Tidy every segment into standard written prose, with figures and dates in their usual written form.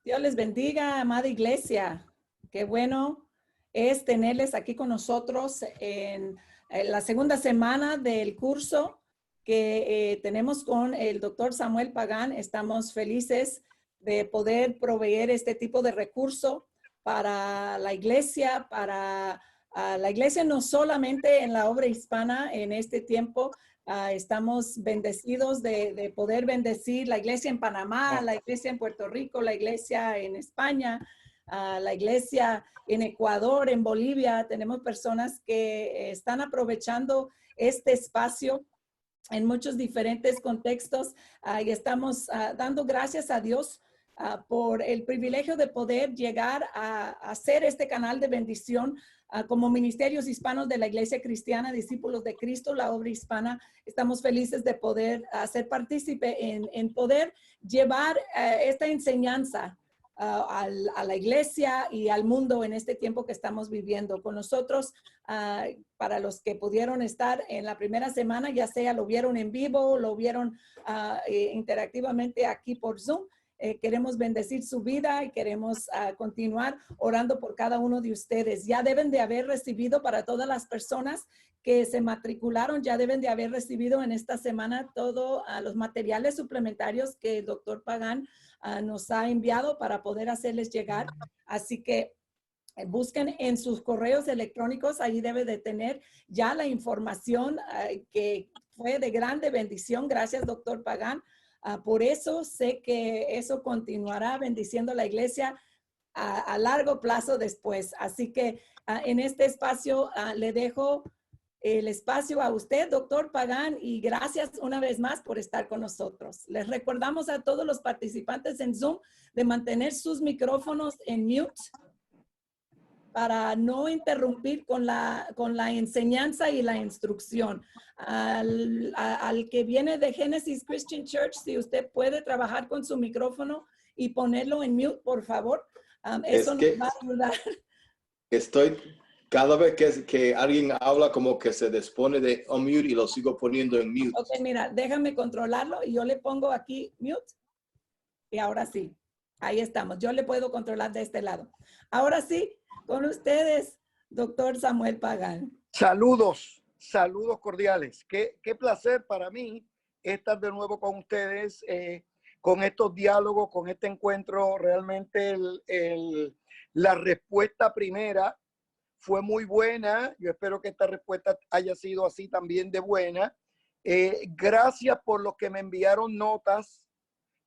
Dios les bendiga, amada iglesia. Qué bueno es tenerles aquí con nosotros en la segunda semana del curso que tenemos con el doctor Samuel Pagán. Estamos felices de poder proveer este tipo de recurso para la iglesia, la iglesia no solamente en la obra hispana en este tiempo. Estamos bendecidos de poder bendecir la iglesia en Panamá, la iglesia en Puerto Rico, la iglesia en España, la iglesia en Ecuador, en Bolivia. Tenemos personas que están aprovechando este espacio en muchos diferentes contextos y estamos dando gracias a Dios por el privilegio de poder llegar a hacer este canal de bendición como ministerios hispanos de la Iglesia Cristiana, Discípulos de Cristo, la obra hispana. Estamos felices de poder ser partícipe en poder llevar esta enseñanza a la iglesia y al mundo en este tiempo que estamos viviendo. Con nosotros, para los que pudieron estar en la primera semana, ya sea lo vieron en vivo, lo vieron interactivamente aquí por Zoom, queremos bendecir su vida y queremos continuar orando por cada uno de ustedes. Ya deben de haber recibido, para todas las personas que se matricularon, ya deben de haber recibido en esta semana todos los materiales suplementarios que el doctor Pagán nos ha enviado para poder hacerles llegar. Así que busquen en sus correos electrónicos, ahí debe de tener ya la información que fue de grande bendición. Gracias, doctor Pagán. Por eso sé que eso continuará bendiciendo la iglesia a largo plazo después. Así que en este espacio le dejo el espacio a usted, doctor Pagán, y gracias una vez más por estar con nosotros. Les recordamos a todos los participantes en Zoom de mantener sus micrófonos en mute para no interrumpir con la enseñanza y la instrucción. Al que viene de Genesis Christian Church, si usted puede trabajar con su micrófono y ponerlo en mute, por favor. Eso nos va a ayudar. Cada vez que alguien habla, como que se dispone de unmute y lo sigo poniendo en mute. Ok, mira, déjame controlarlo y yo le pongo aquí mute. Y ahora sí, ahí estamos. Yo le puedo controlar de este lado. Ahora sí, con ustedes, doctor Samuel Pagán. Saludos, saludos cordiales. Qué placer para mí estar de nuevo con ustedes, con estos diálogos, con este encuentro. Realmente la respuesta primera fue muy buena. Yo espero que esta respuesta haya sido así también de buena. Gracias por los que me enviaron notas,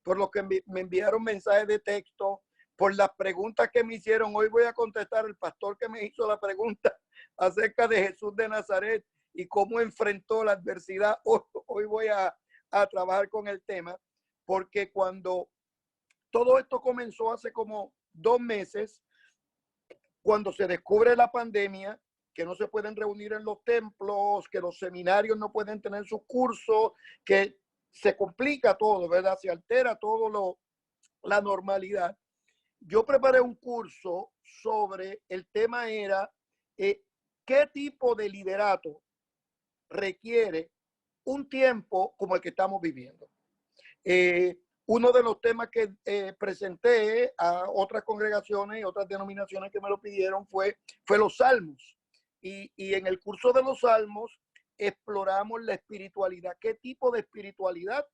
por los que me enviaron mensajes de texto, por las preguntas que me hicieron. Hoy voy a contestar el pastor que me hizo la pregunta acerca de Jesús de Nazaret y cómo enfrentó la adversidad. Hoy voy a trabajar con el tema, porque cuando todo esto comenzó hace como 2 meses, cuando se descubre la pandemia, que no se pueden reunir en los templos, que los seminarios no pueden tener sus cursos, que se complica todo, ¿verdad? Se altera todo la normalidad. Yo preparé un curso sobre, el tema era qué tipo de liderato requiere un tiempo como el que estamos viviendo. Uno de los temas que presenté a otras congregaciones y otras denominaciones que me lo pidieron fue los salmos. Y en el curso de los salmos exploramos la espiritualidad. ¿Qué tipo de espiritualidad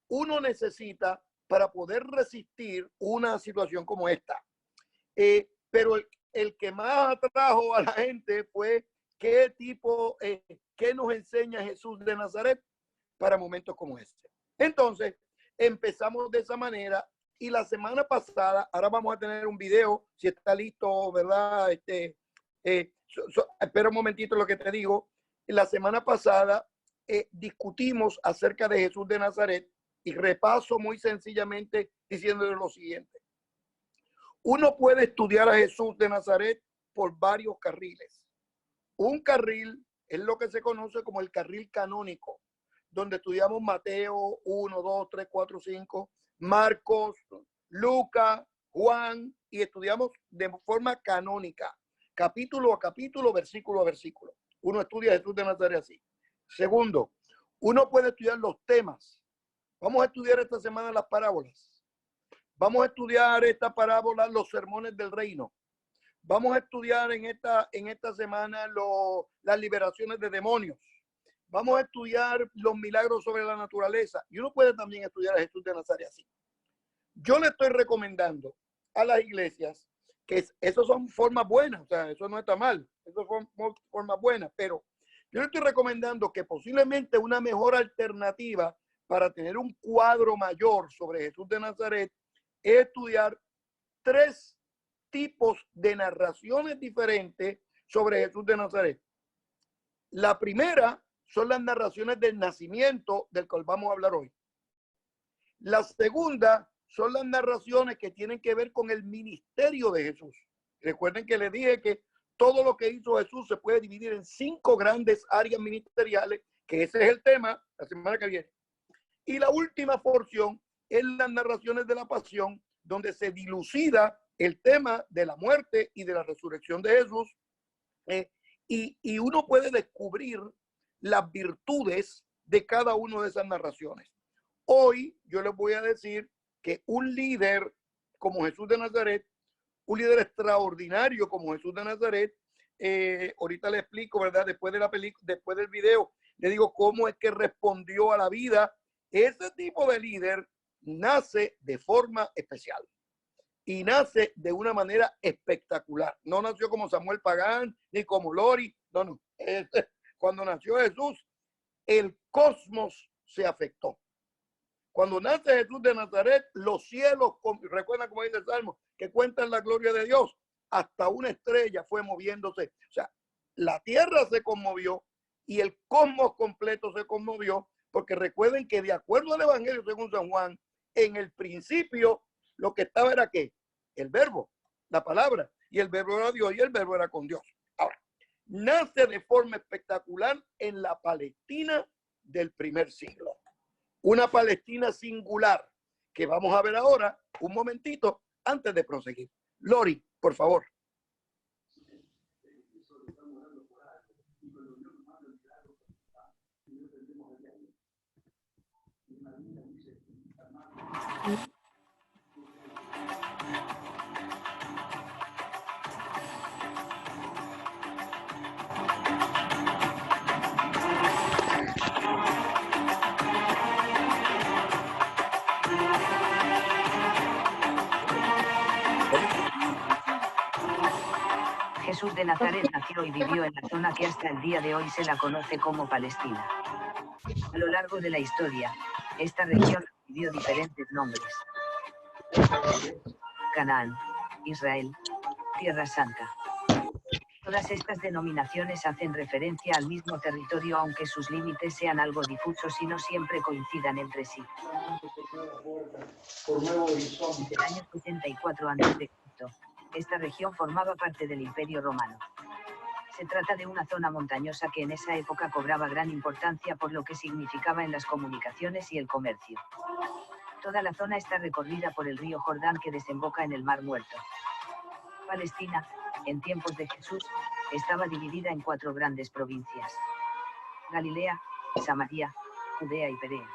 uno necesita para poder resistir una situación como esta? Pero el que más atrajo a la gente fue qué nos enseña Jesús de Nazaret para momentos como este. Entonces, empezamos de esa manera, y la semana pasada, ahora vamos a tener un video, si está listo, ¿verdad? Espera un momentito lo que te digo. La semana pasada discutimos acerca de Jesús de Nazaret, y repaso muy sencillamente diciéndole lo siguiente. Uno puede estudiar a Jesús de Nazaret por varios carriles. Un carril es lo que se conoce como el carril canónico, donde estudiamos Mateo 1, 2, 3, 4, 5, Marcos, Lucas, Juan, y estudiamos de forma canónica, capítulo a capítulo, versículo a versículo. Uno estudia a Jesús de Nazaret así. Segundo, uno puede estudiar los temas. Vamos a estudiar esta semana las parábolas. Vamos a estudiar esta parábola, los sermones del reino. Vamos a estudiar en esta semana las liberaciones de demonios. Vamos a estudiar los milagros sobre la naturaleza. Y uno puede también estudiar a Jesús de Nazaret así. Yo le estoy recomendando a las iglesias que eso son formas buenas, o sea, eso no está mal, eso son formas buenas, pero yo le estoy recomendando que posiblemente una mejor alternativa para tener un cuadro mayor sobre Jesús de Nazaret es estudiar 3 tipos de narraciones diferentes sobre Jesús de Nazaret. La primera son las narraciones del nacimiento del cual vamos a hablar hoy. La segunda son las narraciones que tienen que ver con el ministerio de Jesús. Recuerden que les dije que todo lo que hizo Jesús se puede dividir en 5 grandes áreas ministeriales, que ese es el tema la semana que viene. Y la última porción es las narraciones de la pasión, donde se dilucida el tema de la muerte y de la resurrección de Jesús. Y uno puede descubrir las virtudes de cada una de esas narraciones. Hoy yo les voy a decir que un líder como Jesús de Nazaret, un líder extraordinario como Jesús de Nazaret, ahorita le explico, ¿verdad? Después de la película, después del video, le digo cómo es que respondió a la vida. Ese tipo de líder nace de forma especial y nace de una manera espectacular. No nació como Samuel Pagán ni como Lori. No. Cuando nació Jesús, el cosmos se afectó. Cuando nace Jesús de Nazaret, los cielos, recuerdan como dice el Salmo, que cuentan la gloria de Dios, hasta una estrella fue moviéndose. O sea, la tierra se conmovió y el cosmos completo se conmovió, porque recuerden que de acuerdo al Evangelio según San Juan, en el principio lo que estaba era ¿qué? El verbo, la palabra, y el verbo era Dios y el verbo era con Dios. Ahora, nace de forma espectacular en la Palestina del primer siglo. Una Palestina singular que vamos a ver ahora un momentito antes de proseguir. Lori, por favor. Jesús de Nazaret nació y vivió en la zona que hasta el día de hoy se la conoce como Palestina. A lo largo de la historia, esta región recibió diferentes nombres: Canaán, Israel, Tierra Santa. Todas estas denominaciones hacen referencia al mismo territorio, aunque sus límites sean algo difusos y no siempre coincidan entre sí. En el año 74 a.C., esta región formaba parte del Imperio Romano. Se trata de una zona montañosa que en esa época cobraba gran importancia por lo que significaba en las comunicaciones y el comercio. Toda la zona está recorrida por el río Jordán que desemboca en el Mar Muerto. Palestina, en tiempos de Jesús, estaba dividida en 4 grandes provincias: Galilea, Samaria, Judea y Perea.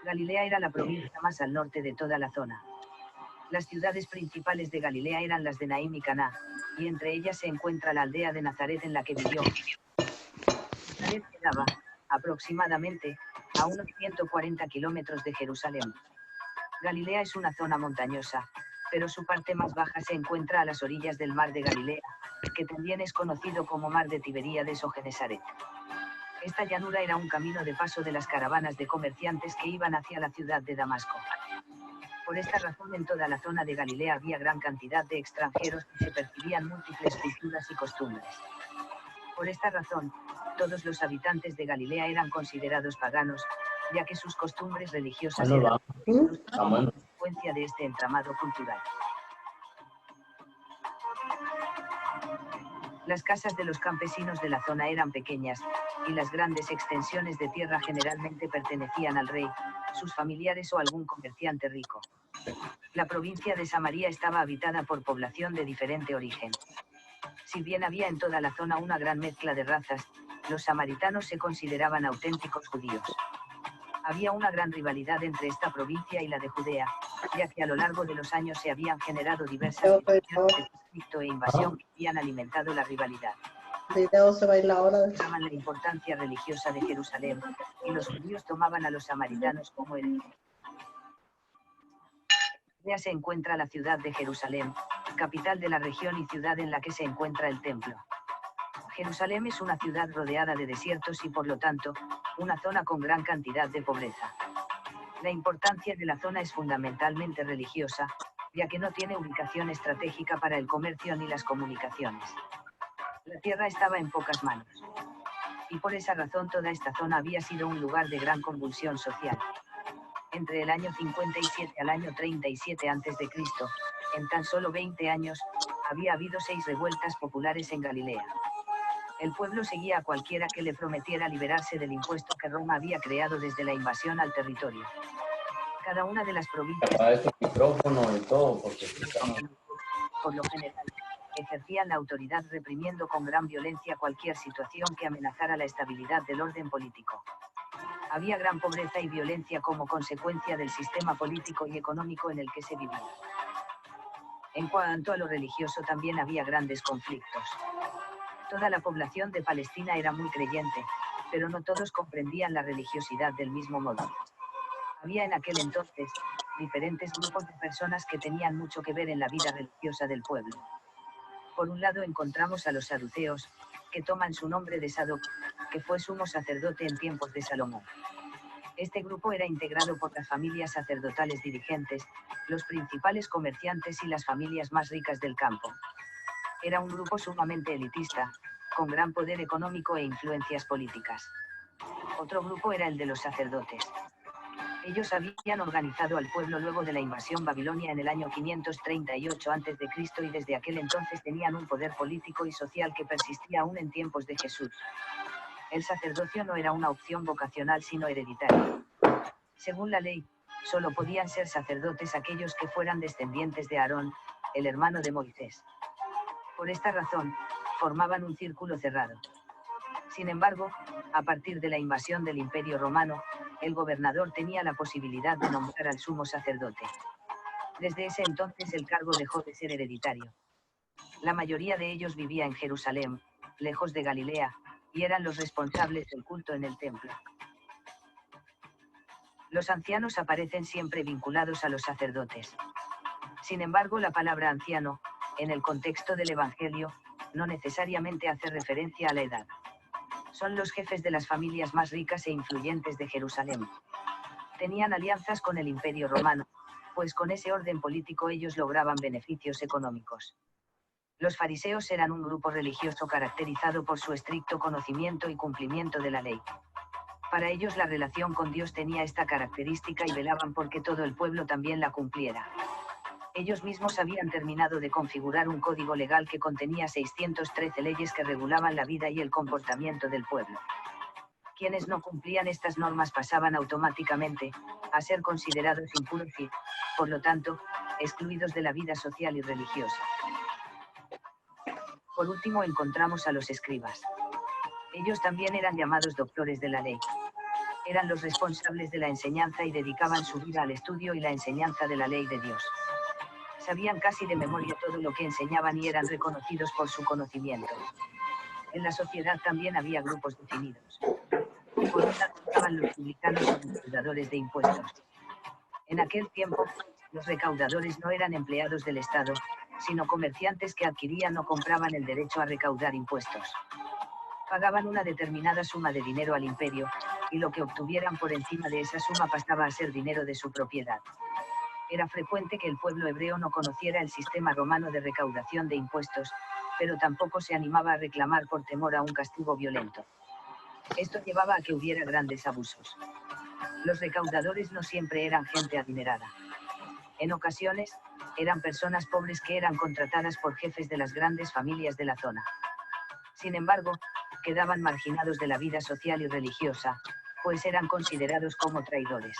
Galilea era la provincia más al norte de toda la zona. Las ciudades principales de Galilea eran las de Naim y Caná, y entre ellas se encuentra la aldea de Nazaret en la que vivió. Nazaret quedaba, aproximadamente, a unos 140 kilómetros de Jerusalén. Galilea es una zona montañosa, pero su parte más baja se encuentra a las orillas del mar de Galilea, que también es conocido como Mar de Tiberíades o Genesaret. Esta llanura era un camino de paso de las caravanas de comerciantes que iban hacia la ciudad de Damasco. Por esta razón en toda la zona de Galilea había gran cantidad de extranjeros y se percibían múltiples culturas y costumbres. Por esta razón, todos los habitantes de Galilea eran considerados paganos, ya que sus costumbres religiosas eran como consecuencia de este entramado cultural. Las casas de los campesinos de la zona eran pequeñas, y las grandes extensiones de tierra generalmente pertenecían al rey, sus familiares o algún comerciante rico. La provincia de Samaria estaba habitada por población de diferente origen. Si bien había en toda la zona una gran mezcla de razas, los samaritanos se consideraban auténticos judíos. Había una gran rivalidad entre esta provincia y la de Judea, ya que a lo largo de los años se habían generado diversas situaciones de conflicto e invasión que habían alimentado la rivalidad. Daban la importancia religiosa de Jerusalén, y los judíos tomaban a los samaritanos como herejes. Ya se encuentra la ciudad de Jerusalén, capital de la región y ciudad en la que se encuentra el templo. Jerusalén es una ciudad rodeada de desiertos y por lo tanto, una zona con gran cantidad de pobreza. La importancia de la zona es fundamentalmente religiosa, ya que no tiene ubicación estratégica para el comercio ni las comunicaciones. La tierra estaba en pocas manos. Y por esa razón toda esta zona había sido un lugar de gran convulsión social. Entre el año 57 al año 37 a.C., en tan solo 20 años, había habido 6 revueltas populares en Galilea. El pueblo seguía a cualquiera que le prometiera liberarse del impuesto que Roma había creado desde la invasión al territorio. Cada una de las provincias, micrófono y todo, porque por lo general, ejercían la autoridad reprimiendo con gran violencia cualquier situación que amenazara la estabilidad del orden político. Había gran pobreza y violencia como consecuencia del sistema político y económico en el que se vivía. En cuanto a lo religioso también había grandes conflictos. Toda la población de Palestina era muy creyente, pero no todos comprendían la religiosidad del mismo modo. Había en aquel entonces diferentes grupos de personas que tenían mucho que ver en la vida religiosa del pueblo. Por un lado encontramos a los saduceos, que toman su nombre de Sadoc, que fue sumo sacerdote en tiempos de Salomón. Este grupo era integrado por las familias sacerdotales dirigentes, los principales comerciantes y las familias más ricas del campo. Era un grupo sumamente elitista, con gran poder económico e influencias políticas. Otro grupo era el de los sacerdotes. Ellos habían organizado al pueblo luego de la invasión babilonia en el año 538 a.C. y desde aquel entonces tenían un poder político y social que persistía aún en tiempos de Jesús. El sacerdocio no era una opción vocacional sino hereditaria. Según la ley, solo podían ser sacerdotes aquellos que fueran descendientes de Aarón, el hermano de Moisés. Por esta razón, formaban un círculo cerrado. Sin embargo, a partir de la invasión del Imperio Romano, el gobernador tenía la posibilidad de nombrar al sumo sacerdote. Desde ese entonces el cargo dejó de ser hereditario. La mayoría de ellos vivía en Jerusalén, lejos de Galilea, y eran los responsables del culto en el templo. Los ancianos aparecen siempre vinculados a los sacerdotes. Sin embargo, la palabra anciano, en el contexto del Evangelio, no necesariamente hace referencia a la edad. Son los jefes de las familias más ricas e influyentes de Jerusalén. Tenían alianzas con el Imperio Romano, pues con ese orden político ellos lograban beneficios económicos. Los fariseos eran un grupo religioso caracterizado por su estricto conocimiento y cumplimiento de la ley. Para ellos la relación con Dios tenía esta característica y velaban porque todo el pueblo también la cumpliera. Ellos mismos habían terminado de configurar un código legal que contenía 613 leyes que regulaban la vida y el comportamiento del pueblo. Quienes no cumplían estas normas pasaban automáticamente a ser considerados impuros y, por lo tanto, excluidos de la vida social y religiosa. Por último encontramos a los escribas. Ellos también eran llamados doctores de la ley. Eran los responsables de la enseñanza y dedicaban su vida al estudio y la enseñanza de la ley de Dios. Sabían casi de memoria todo lo que enseñaban y eran reconocidos por su conocimiento. En la sociedad también había grupos definidos. Por un lado estaban los publicanos o recaudadores de impuestos. En aquel tiempo, los recaudadores no eran empleados del Estado, sino comerciantes que adquirían o compraban el derecho a recaudar impuestos. Pagaban una determinada suma de dinero al imperio, y lo que obtuvieran por encima de esa suma pasaba a ser dinero de su propiedad. Era frecuente que el pueblo hebreo no conociera el sistema romano de recaudación de impuestos, pero tampoco se animaba a reclamar por temor a un castigo violento. Esto llevaba a que hubiera grandes abusos. Los recaudadores no siempre eran gente adinerada. En ocasiones, eran personas pobres que eran contratadas por jefes de las grandes familias de la zona. Sin embargo, quedaban marginados de la vida social y religiosa, pues eran considerados como traidores.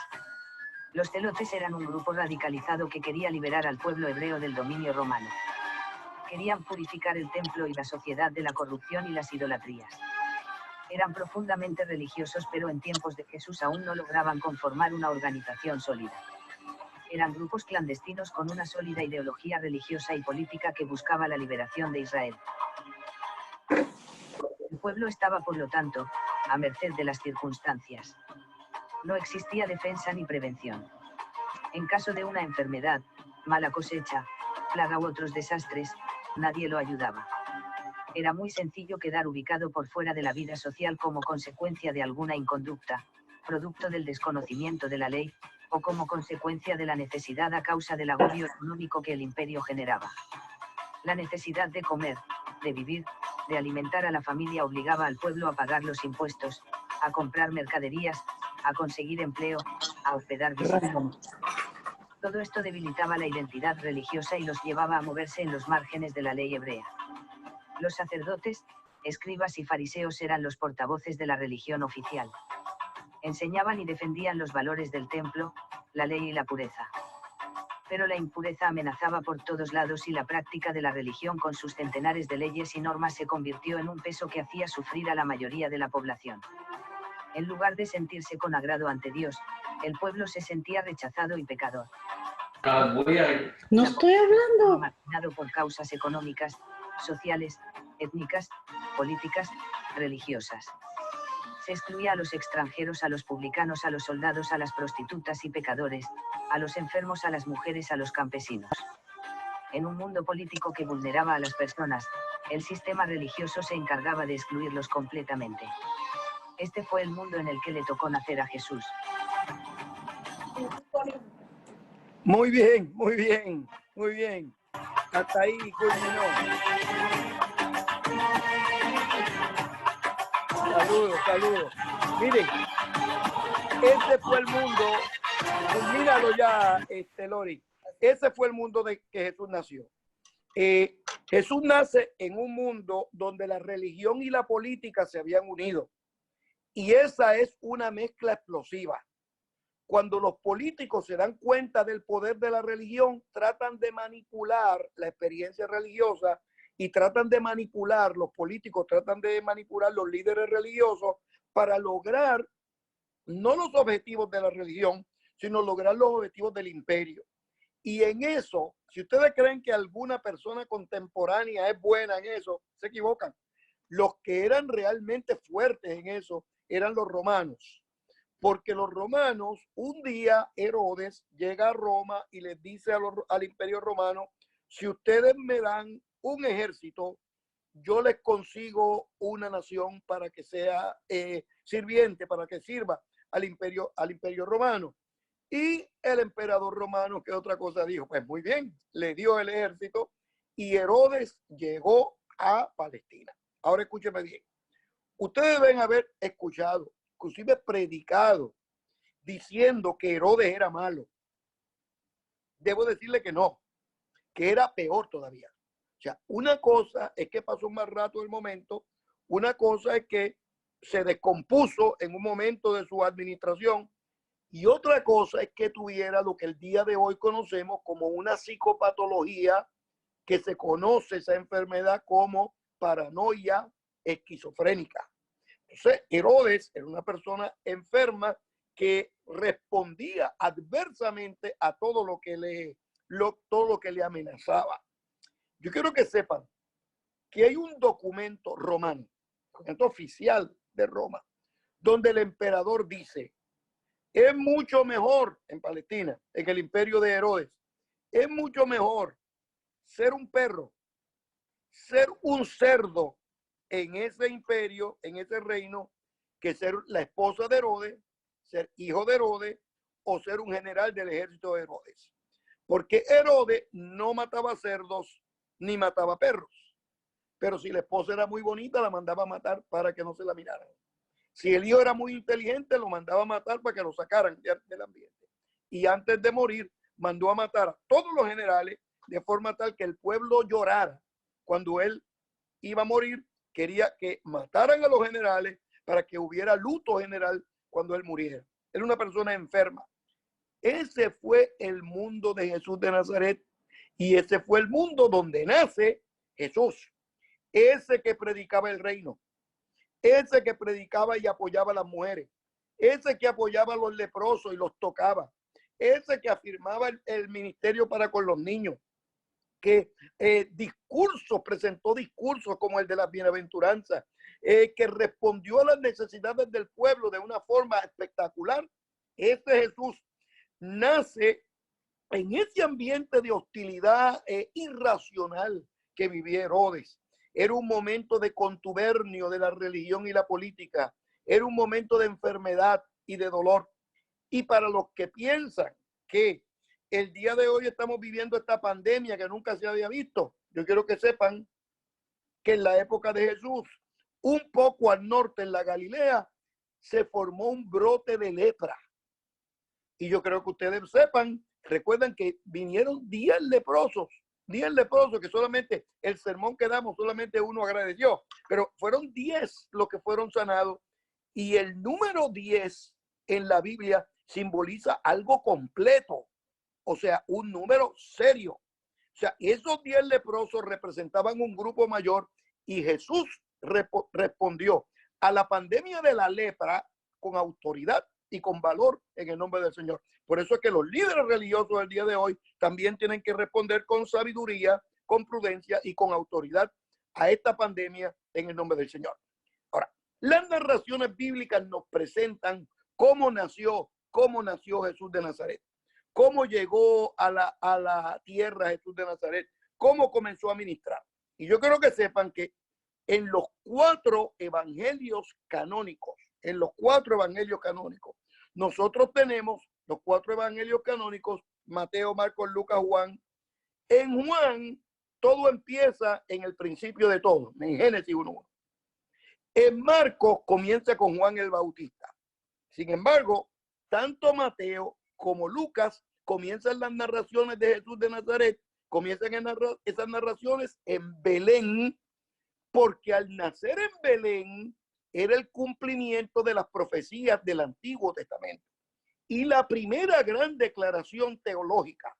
Los celotes eran un grupo radicalizado que quería liberar al pueblo hebreo del dominio romano. Querían purificar el templo y la sociedad de la corrupción y las idolatrías. Eran profundamente religiosos, pero en tiempos de Jesús aún no lograban conformar una organización sólida. Eran grupos clandestinos con una sólida ideología religiosa y política que buscaba la liberación de Israel. El pueblo estaba, por lo tanto, a merced de las circunstancias. No existía defensa ni prevención. En caso de una enfermedad, mala cosecha, plaga u otros desastres, nadie lo ayudaba. Era muy sencillo quedar ubicado por fuera de la vida social como consecuencia de alguna inconducta, producto del desconocimiento de la ley, o como consecuencia de la necesidad a causa del agobio económico que el imperio generaba. La necesidad de comer, de vivir, de alimentar a la familia obligaba al pueblo a pagar los impuestos, a comprar mercaderías, a conseguir empleo, a hospedar visitantes. Todo esto debilitaba la identidad religiosa y los llevaba a moverse en los márgenes de la ley hebrea. Los sacerdotes, escribas y fariseos eran los portavoces de la religión oficial. Enseñaban y defendían los valores del templo, la ley y la pureza. Pero la impureza amenazaba por todos lados y la práctica de la religión con sus centenares de leyes y normas se convirtió en un peso que hacía sufrir a la mayoría de la población. En lugar de sentirse con agrado ante Dios, el pueblo se sentía rechazado y pecador. No estoy hablando. Marginado por causas económicas, sociales, étnicas, políticas, religiosas. Se excluía a los extranjeros, a los publicanos, a los soldados, a las prostitutas y pecadores, a los enfermos, a las mujeres, a los campesinos. En un mundo político que vulneraba a las personas, el sistema religioso se encargaba de excluirlos completamente. Este fue el mundo en el que le tocó nacer a Jesús. Muy bien, muy bien, muy bien. Hasta ahí culminó. Saludos, saludos. Miren, ese fue el mundo, culmínalo ya, Lori. Ese fue el mundo de que Jesús nació. Jesús nace en un mundo donde la religión y la política se habían unido. Y esa es una mezcla explosiva. Cuando los políticos se dan cuenta del poder de la religión, tratan de manipular la experiencia religiosa y tratan de manipular, los políticos tratan de manipular los líderes religiosos para lograr no los objetivos de la religión, sino lograr los objetivos del imperio. Y en eso, si ustedes creen que alguna persona contemporánea es buena en eso, se equivocan. Los que eran realmente fuertes en eso eran los romanos. Porque los romanos, un día Herodes llega a Roma y les dice al imperio romano, si ustedes me dan un ejército, yo les consigo una nación para que sea sirviente, para que sirva al imperio romano. Y el emperador romano, ¿qué otra cosa dijo? Pues muy bien, le dio el ejército y Herodes llegó a Palestina. Ahora escúcheme bien. Ustedes deben haber escuchado, inclusive predicado, diciendo que Herodes era malo. Debo decirle que no, que era peor todavía. O sea, una cosa es que pasó más rato del momento, una cosa es que se descompuso en un momento de su administración y otra cosa es que tuviera lo que el día de hoy conocemos como una psicopatología, que se conoce esa enfermedad como paranoia esquizofrénica. Entonces, Herodes era una persona enferma que respondía adversamente a todo lo que le amenazaba. Yo quiero que sepan que hay un documento romano, documento oficial de Roma, donde el emperador dice, es mucho mejor en Palestina, en el imperio de Herodes, es mucho mejor ser un perro, ser un cerdo en ese imperio, en ese reino, que ser la esposa de Herodes, ser hijo de Herodes o ser un general del ejército de Herodes. Porque Herodes no mataba cerdos ni mataba perros. Pero si la esposa era muy bonita, la mandaba a matar para que no se la miraran. Si el hijo era muy inteligente, lo mandaba a matar para que lo sacaran del ambiente. Y antes de morir, mandó a matar a todos los generales de forma tal que el pueblo llorara cuando él iba a morir. Quería que mataran a los generales para que hubiera luto general cuando él muriera. Era una persona enferma. Ese fue el mundo de Jesús de Nazaret y ese fue el mundo donde nace Jesús. Ese que predicaba el reino. ese que predicaba y apoyaba a las mujeres, ese que apoyaba a los leprosos y los tocaba, ese que afirmaba el ministerio para con los niños, que presentó discursos como el de las bienaventuranzas, que respondió a las necesidades del pueblo de una forma espectacular. Este Jesús nace en ese ambiente de hostilidad irracional que vivía Herodes. Era un momento de contubernio de la religión y la política. Era un momento de enfermedad y de dolor. Y para los que piensan que el día de hoy estamos viviendo esta pandemia que nunca se había visto, yo quiero que sepan que en la época de Jesús, un poco al norte en la Galilea, se formó un brote de lepra. Y yo creo que ustedes sepan, recuerdan que vinieron 10 leprosos que solamente el sermón que damos, solamente uno agradeció, pero fueron 10 los que fueron sanados. Y el número 10 en la Biblia simboliza algo completo, o sea, un número serio. O sea, esos 10 leprosos representaban un grupo mayor y Jesús respondió a la pandemia de la lepra con autoridad y con valor en el nombre del Señor. Por eso es que los líderes religiosos del día de hoy también tienen que responder con sabiduría, con prudencia y con autoridad a esta pandemia en el nombre del Señor. Ahora, las narraciones bíblicas nos presentan cómo nació Jesús de Nazaret, cómo llegó a la tierra Jesús de Nazaret, cómo comenzó a ministrar. Y yo quiero que sepan que en los 4 evangelios canónicos, nosotros tenemos los 4 evangelios canónicos, Mateo, Marcos, Lucas, Juan. En Juan, todo empieza en el principio de todo, en Génesis 1:1. En Marcos comienza con Juan el Bautista. Sin embargo, tanto Mateo como Lucas comienzan las narraciones de Jesús de Nazaret, comienzan esas narraciones en Belén, porque al nacer en Belén era el cumplimiento de las profecías del Antiguo Testamento. Y la primera gran declaración teológica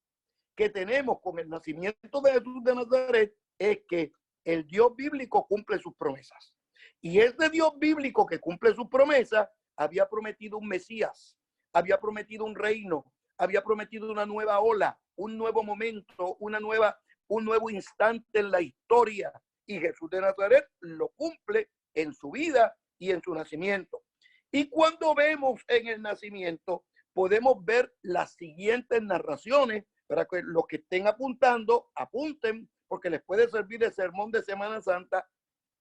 que tenemos con el nacimiento de Jesús de Nazaret es que el Dios bíblico cumple sus promesas. Y este Dios bíblico que cumple sus promesas había prometido un Mesías, había prometido un reino, había prometido una nueva ola, un nuevo momento, un nuevo instante en la historia. Y Jesús de Nazaret lo cumple en su vida y en su nacimiento. Y cuando vemos en el nacimiento, podemos ver las siguientes narraciones para que los que estén apuntando, apunten, porque les puede servir de sermón de Semana Santa.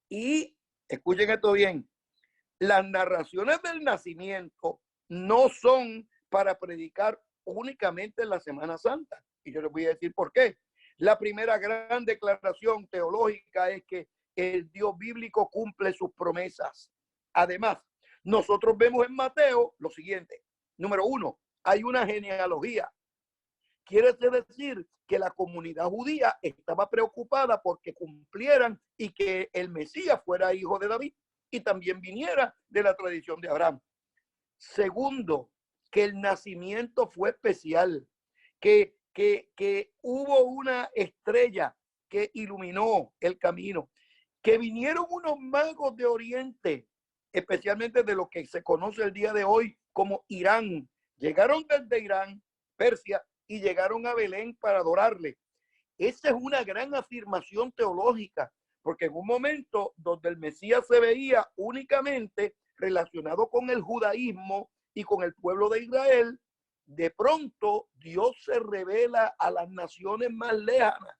Y escuchen esto bien, las narraciones del nacimiento no son para predicar únicamente en la Semana Santa. Y yo les voy a decir por qué. La primera gran declaración teológica es que el Dios bíblico cumple sus promesas. Además, nosotros vemos en Mateo lo siguiente. Número 1, hay una genealogía. Quiere decir que la comunidad judía estaba preocupada porque cumplieran y que el Mesías fuera hijo de David y también viniera de la tradición de Abraham. Segundo, que el nacimiento fue especial, que hubo una estrella que iluminó el camino, que vinieron unos magos de Oriente, especialmente de lo que se conoce el día de hoy como Irán. Llegaron desde Irán, Persia, y llegaron a Belén para adorarle. Esa es una gran afirmación teológica, porque en un momento donde el Mesías se veía únicamente relacionado con el judaísmo y con el pueblo de Israel, de pronto Dios se revela a las naciones más lejanas,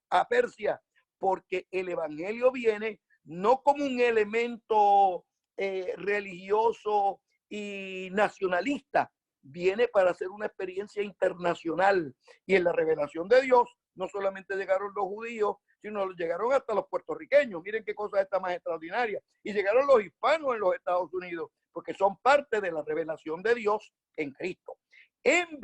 a Persia, porque el evangelio viene no como un elemento religioso y nacionalista, viene para hacer una experiencia internacional. Y en la revelación de Dios no solamente llegaron los judíos, sino llegaron hasta los puertorriqueños. Miren qué cosa está más extraordinaria. Y llegaron los hispanos en los Estados Unidos, porque son parte de la revelación de Dios en Cristo. En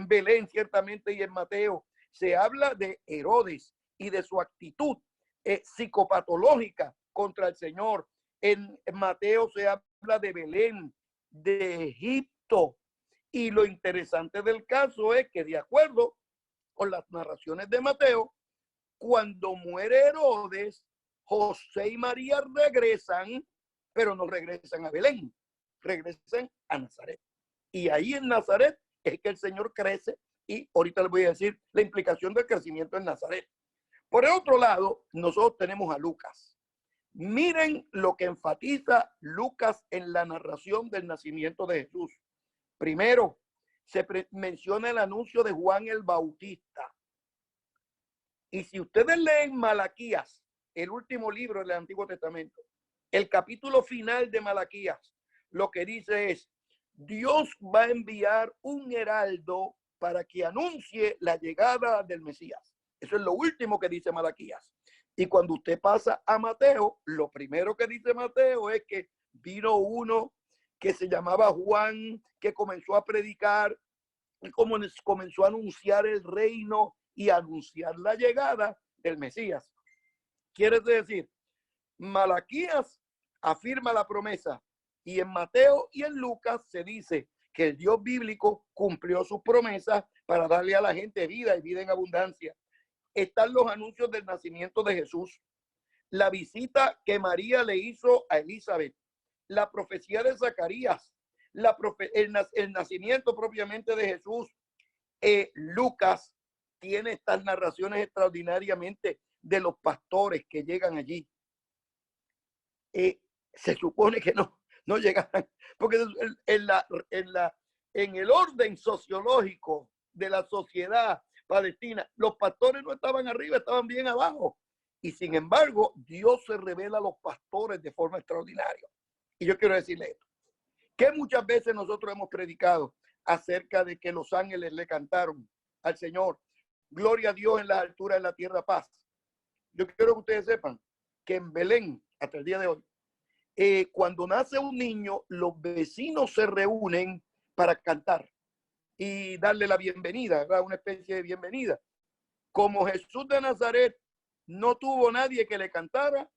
Belén, ciertamente, y en Mateo, se habla de Herodes y de su actitud psicopatológica contra el Señor. En Mateo se habla de Belén, de Egipto. Y lo interesante del caso es que, de acuerdo con las narraciones de Mateo, cuando muere Herodes, José y María regresan, pero no regresan a Belén, regresan a Nazaret. Y ahí en Nazaret es que el Señor crece, y ahorita les voy a decir la implicación del crecimiento en Nazaret. Por el otro lado, nosotros tenemos a Lucas. Miren lo que enfatiza Lucas en la narración del nacimiento de Jesús. Primero, se menciona el anuncio de Juan el Bautista. Y si ustedes leen Malaquías, el último libro del Antiguo Testamento, el capítulo final de Malaquías, lo que dice es: Dios va a enviar un heraldo para que anuncie la llegada del Mesías. Eso es lo último que dice Malaquías. Y cuando usted pasa a Mateo, lo primero que dice Mateo es que vino uno que se llamaba Juan, que comenzó a predicar y comenzó a anunciar el reino y a anunciar la llegada del Mesías. Quiere decir, Malaquías afirma la promesa, y en Mateo y en Lucas se dice que el Dios bíblico cumplió sus promesas para darle a la gente vida y vida en abundancia. Están los anuncios del nacimiento de Jesús, la visita que María le hizo a Elizabeth, la profecía de Zacarías, el nacimiento propiamente de Jesús. Lucas tiene estas narraciones extraordinariamente de los pastores que llegan allí. Se supone que no llegaran, porque en el orden sociológico de la sociedad palestina, los pastores no estaban arriba, estaban bien abajo. Y sin embargo, Dios se revela a los pastores de forma extraordinaria. Y yo quiero decirle esto, que muchas veces nosotros hemos predicado acerca de que los ángeles le cantaron al Señor: gloria a Dios en las alturas, en la tierra paz. Yo quiero que ustedes sepan que en Belén, hasta el día de hoy, cuando nace un niño, los vecinos se reúnen para cantar y darle la bienvenida, ¿verdad? Una especie de bienvenida. Como Jesús de Nazaret no tuvo nadie que le cantara,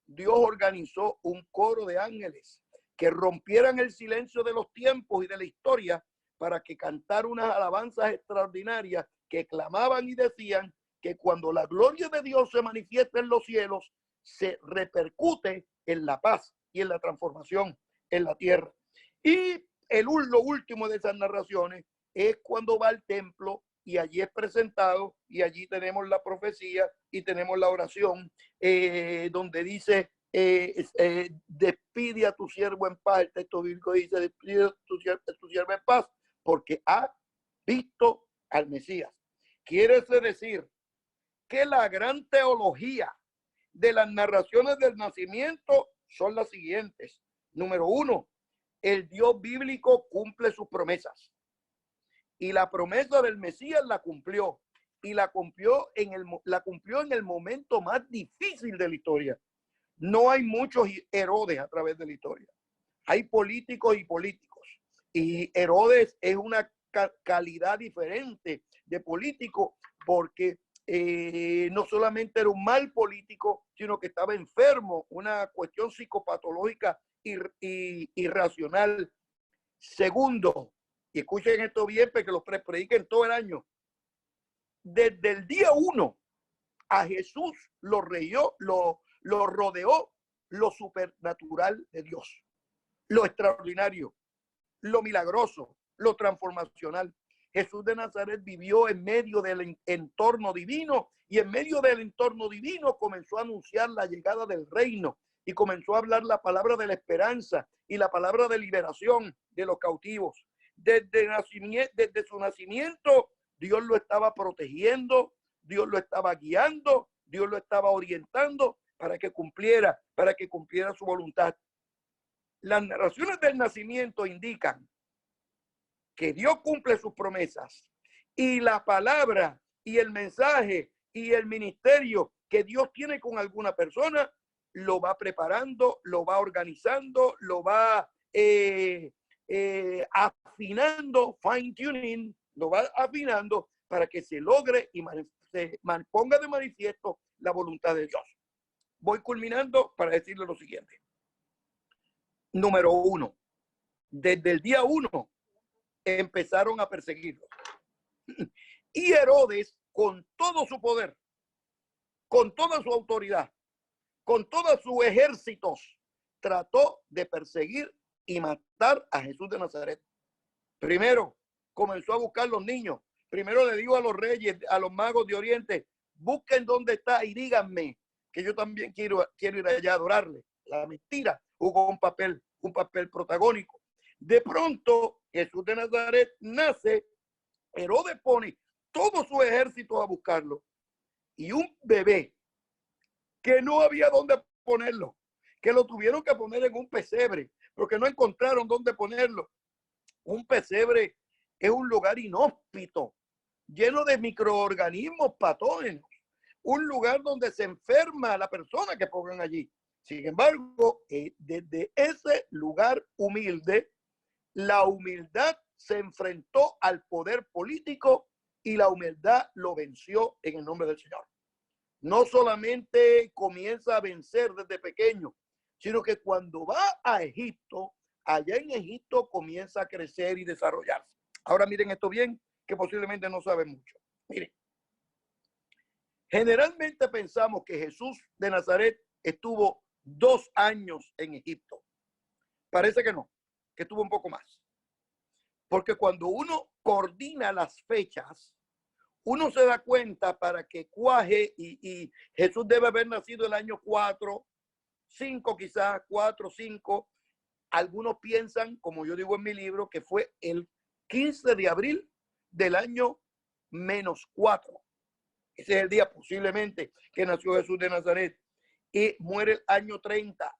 Dios organizó un coro de ángeles que rompieran el silencio de los tiempos y de la historia para que cantara unas alabanzas extraordinarias que clamaban y decían que cuando la gloria de Dios se manifiesta en los cielos, se repercute en la paz y en la transformación en la tierra. Y lo último de esas narraciones es cuando va al templo y allí es presentado, y allí tenemos la profecía y tenemos la oración donde dice: despide a tu siervo en paz. El texto bíblico dice: despide a tu siervo en paz, porque ha visto al Mesías. Quiere decir que la gran teología de las narraciones del nacimiento son las siguientes. Número uno, el Dios bíblico cumple sus promesas. Y la promesa del Mesías la cumplió. Y la cumplió en el momento más difícil de la historia. No hay muchos Herodes a través de la historia. Hay políticos y políticos. Y Herodes es una calidad diferente de político, porque no solamente era un mal político, sino que estaba enfermo, una cuestión psicopatológica irracional. Segundo, y escuchen esto bien, porque los prediquen todo el año. Desde el día 1 a Jesús lo rodeó lo supernatural de Dios, lo extraordinario, lo milagroso, lo transformacional. Jesús de Nazaret vivió en medio del entorno divino, y en medio del entorno divino comenzó a anunciar la llegada del reino y comenzó a hablar la palabra de la esperanza y la palabra de liberación de los cautivos. Desde su nacimiento, Dios lo estaba protegiendo, Dios lo estaba guiando, Dios lo estaba orientando para que cumpliera su voluntad. Las narraciones del nacimiento indican que Dios cumple sus promesas, y la palabra y el mensaje y el ministerio que Dios tiene con alguna persona lo va preparando, lo va organizando, lo va afinando, fine tuning, lo va afinando para que se logre y se ponga de manifiesto la voluntad de Dios. Voy culminando para decirle lo siguiente. Número uno, desde el día 1 empezaron a perseguirlo. Y Herodes, con todo su poder, con toda su autoridad, con todos sus ejércitos, trató de perseguir y matar a Jesús de Nazaret. Primero, comenzó a buscar los niños. Primero le dijo a los reyes, a los magos de Oriente, busquen dónde está y díganme que yo también quiero ir allá a adorarle. La mentira jugó un papel protagónico. De pronto, Jesús de Nazaret nace, Herodes pone todo su ejército a buscarlo y un bebé que no había dónde ponerlo, que lo tuvieron que poner en un pesebre porque no encontraron dónde ponerlo. Un pesebre es un lugar inhóspito, lleno de microorganismos patógenos, un lugar donde se enferma la persona que pongan allí. Sin embargo, desde ese lugar humilde, la humildad se enfrentó al poder político y la humildad lo venció en el nombre del Señor. No solamente comienza a vencer desde pequeño, sino que cuando va a Egipto, allá en Egipto comienza a crecer y desarrollarse. Ahora miren esto bien, que posiblemente no saben mucho. Miren, generalmente pensamos que Jesús de Nazaret estuvo 2 años en Egipto. Parece que no, que estuvo un poco más. Porque cuando uno coordina las fechas, uno se da cuenta para que cuaje y Jesús debe haber nacido el año 4, 5 quizás, 4, 5. Algunos piensan, como yo digo en mi libro, que fue el 15 de abril del año -4. Ese es el día posiblemente que nació Jesús de Nazaret. Y muere el año 30.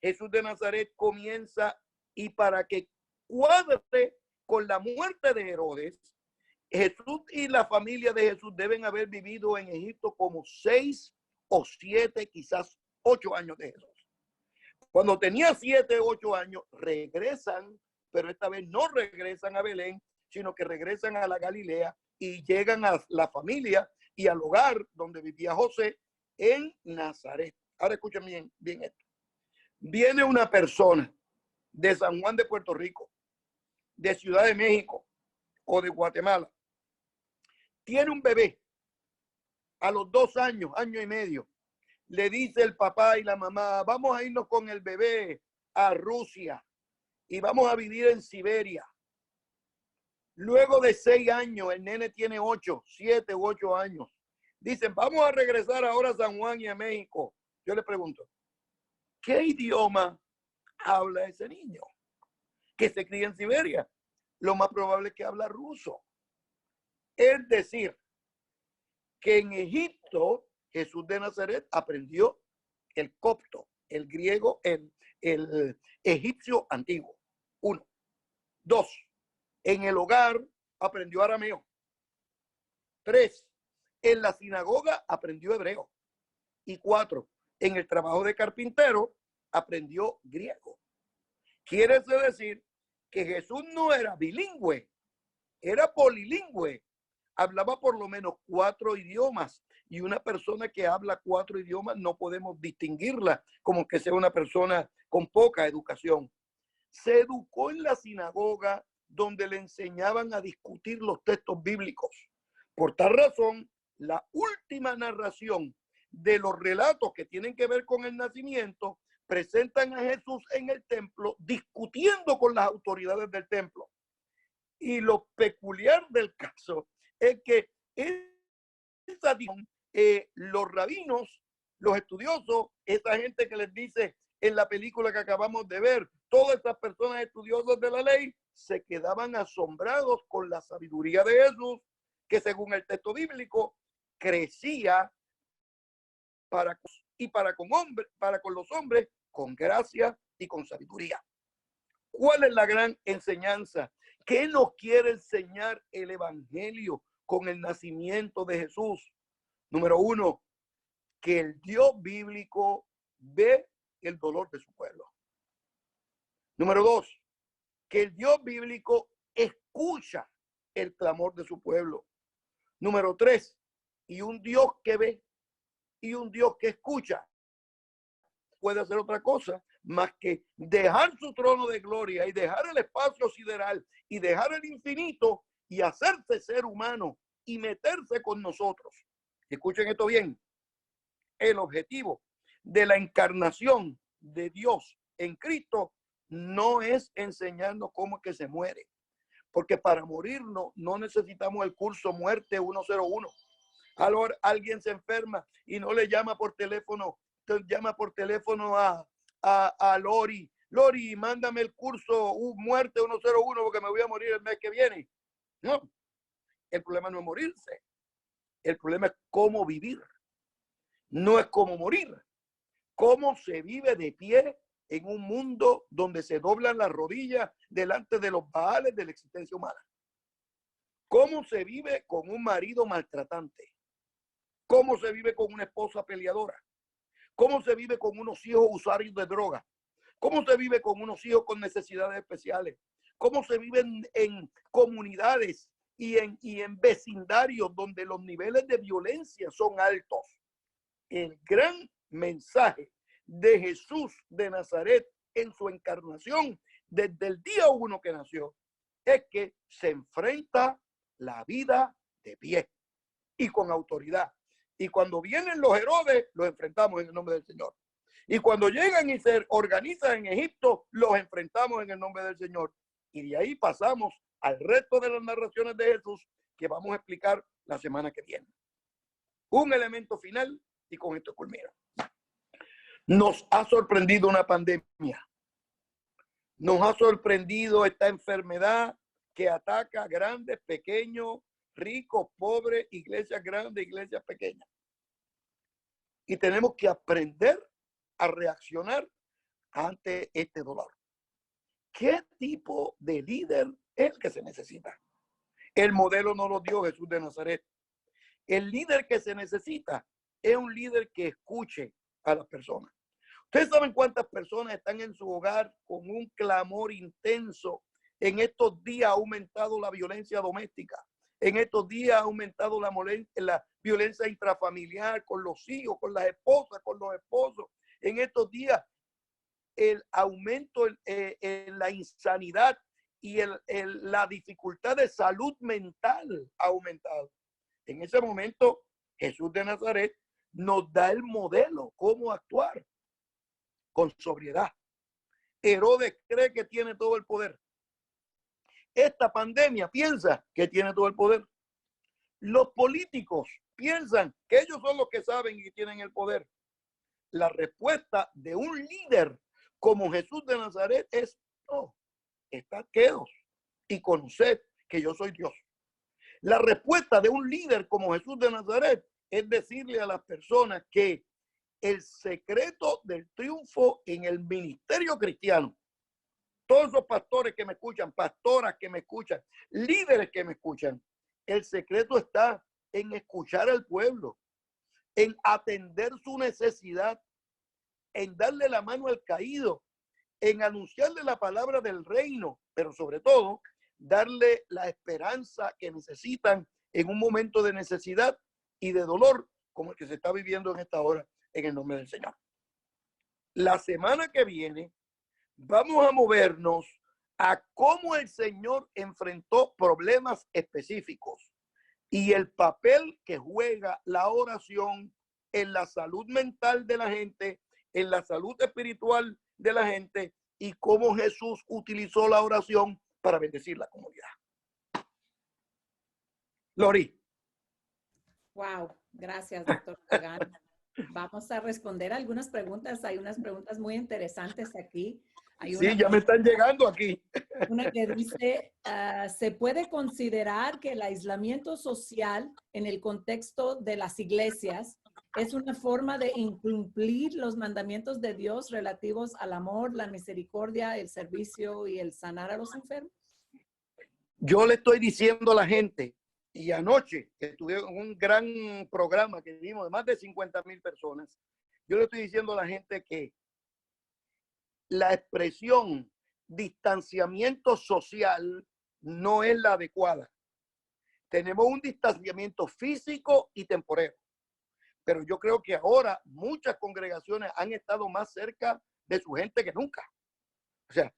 Jesús de Nazaret comienza, y para que cuadre con la muerte de Herodes, Jesús y la familia de Jesús deben haber vivido en Egipto como 6 o 7, quizás 8 años de Jesús. Cuando tenía 7, 8 años, regresan, pero esta vez no regresan a Belén, sino que regresan a la Galilea y llegan a la familia y al hogar donde vivía José en Nazaret. Ahora escuchen bien esto. Viene una persona de San Juan de Puerto Rico, de Ciudad de México o de Guatemala. Tiene un bebé. A los 2 años, año y medio, le dice el papá y la mamá, vamos a irnos con el bebé a Rusia y vamos a vivir en Siberia. Luego de 6 años, el nene tiene 8, 7 u 8 años. Dicen, vamos a regresar ahora a San Juan y a México. Yo le pregunto, ¿qué idioma habla ese niño que se cría en Siberia? Lo más probable es que habla ruso. Es decir, que en Egipto Jesús de Nazaret aprendió el copto, el griego, el egipcio antiguo. 1. 2. En el hogar aprendió arameo. 3. En la sinagoga aprendió hebreo. Y 4. En el trabajo de carpintero aprendió griego. Quiere decir que Jesús no era bilingüe, era polilingüe. Hablaba por lo menos 4 idiomas. Y una persona que habla 4 idiomas no podemos distinguirla como que sea una persona con poca educación. Se educó en la sinagoga donde le enseñaban a discutir los textos bíblicos. Por tal razón, la última narración de los relatos que tienen que ver con el nacimiento presentan a Jesús en el templo discutiendo con las autoridades del templo. Y lo peculiar del caso es que los rabinos, los estudiosos, esa gente que les dice en la película que acabamos de ver, todas estas personas estudiosas de la ley se quedaban asombrados con la sabiduría de Jesús, que según el texto bíblico crecía para con los hombres con gracia y con sabiduría. ¿Cuál es la gran enseñanza? ¿Qué nos quiere enseñar el evangelio con el nacimiento de Jesús? Número 1, que el Dios bíblico ve el dolor de su pueblo. Número 2, que el Dios bíblico escucha el clamor de su pueblo. Número 3, y un Dios que ve y un Dios que escucha puede hacer otra cosa más que dejar su trono de gloria y dejar el espacio sideral y dejar el infinito y hacerse ser humano y meterse con nosotros. Escuchen esto bien. El objetivo de la encarnación de Dios en Cristo no es enseñarnos cómo es que se muere. Porque para morirnos no necesitamos el curso Muerte 101. Ahora alguien se enferma y no le llama por teléfono, llama por teléfono a Lori. Lori, mándame el curso Muerte 101 porque me voy a morir el mes que viene. No, el problema no es morirse. El problema es cómo vivir. No es cómo morir. Cómo se vive de pie en un mundo donde se doblan las rodillas delante de los baales de la existencia humana. Cómo se vive con un marido maltratante. Cómo se vive con una esposa peleadora. Cómo se vive con unos hijos usuarios de droga. Cómo se vive con unos hijos con necesidades especiales. Cómo se vive en comunidades y en vecindarios donde los niveles de violencia son altos. El gran mensaje de Jesús de Nazaret en su encarnación desde el día 1 que nació es que se enfrenta la vida de pie y con autoridad. Y cuando vienen los Herodes, los enfrentamos en el nombre del Señor. Y cuando llegan y se organizan en Egipto, los enfrentamos en el nombre del Señor. Y de ahí pasamos al resto de las narraciones de Jesús que vamos a explicar la semana que viene. Un elemento final y con esto culmino. Nos ha sorprendido una pandemia. Nos ha sorprendido esta enfermedad que ataca a grandes, pequeños, ricos, pobres, iglesias grandes, iglesias pequeñas. Y tenemos que aprender a reaccionar ante este dolor. ¿Qué tipo de líder es el que se necesita? El modelo no lo dio Jesús de Nazaret. El líder que se necesita es un líder que escuche a las personas. Ustedes saben cuántas personas están en su hogar con un clamor intenso. En estos días ha aumentado la violencia doméstica. En estos días ha aumentado la violencia intrafamiliar con los hijos, con las esposas, con los esposos. En estos días el aumento en la insanidad y la dificultad de salud mental ha aumentado. En ese momento Jesús de Nazaret nos da el modelo, cómo actuar con sobriedad. Herodes cree que tiene todo el poder. Esta pandemia piensa que tiene todo el poder. Los políticos piensan que ellos son los que saben y tienen el poder. La respuesta de un líder como Jesús de Nazaret es: no, estad quedos y conoced que yo soy Dios. La respuesta de un líder como Jesús de Nazaret es decirle a las personas que el secreto del triunfo en el ministerio cristiano, todos esos pastores que me escuchan, pastoras que me escuchan, líderes que me escuchan, el secreto está en escuchar al pueblo, en atender su necesidad, en darle la mano al caído, en anunciarle la palabra del reino, pero sobre todo, darle la esperanza que necesitan en un momento de necesidad y de dolor como el que se está viviendo en esta hora, en el nombre del Señor. La semana que viene vamos a movernos a cómo el Señor enfrentó problemas específicos y el papel que juega la oración en la salud mental de la gente, en la salud espiritual de la gente y cómo Jesús utilizó la oración para bendecir la comunidad. Lori. Wow, gracias, doctor Pagan. Vamos a responder algunas preguntas. Hay unas preguntas muy interesantes aquí. Hay una, sí, ya me están llegando aquí. Una que dice, ¿se puede considerar que el aislamiento social en el contexto de las iglesias es una forma de incumplir los mandamientos de Dios relativos al amor, la misericordia, el servicio y el sanar a los enfermos? Yo le estoy diciendo a la gente, y anoche estuve en un gran programa que dimos de más de 50,000 personas, yo le estoy diciendo a la gente que la expresión distanciamiento social no es la adecuada. Tenemos un distanciamiento físico y temporero, pero yo creo que ahora muchas congregaciones han estado más cerca de su gente que nunca. O sea,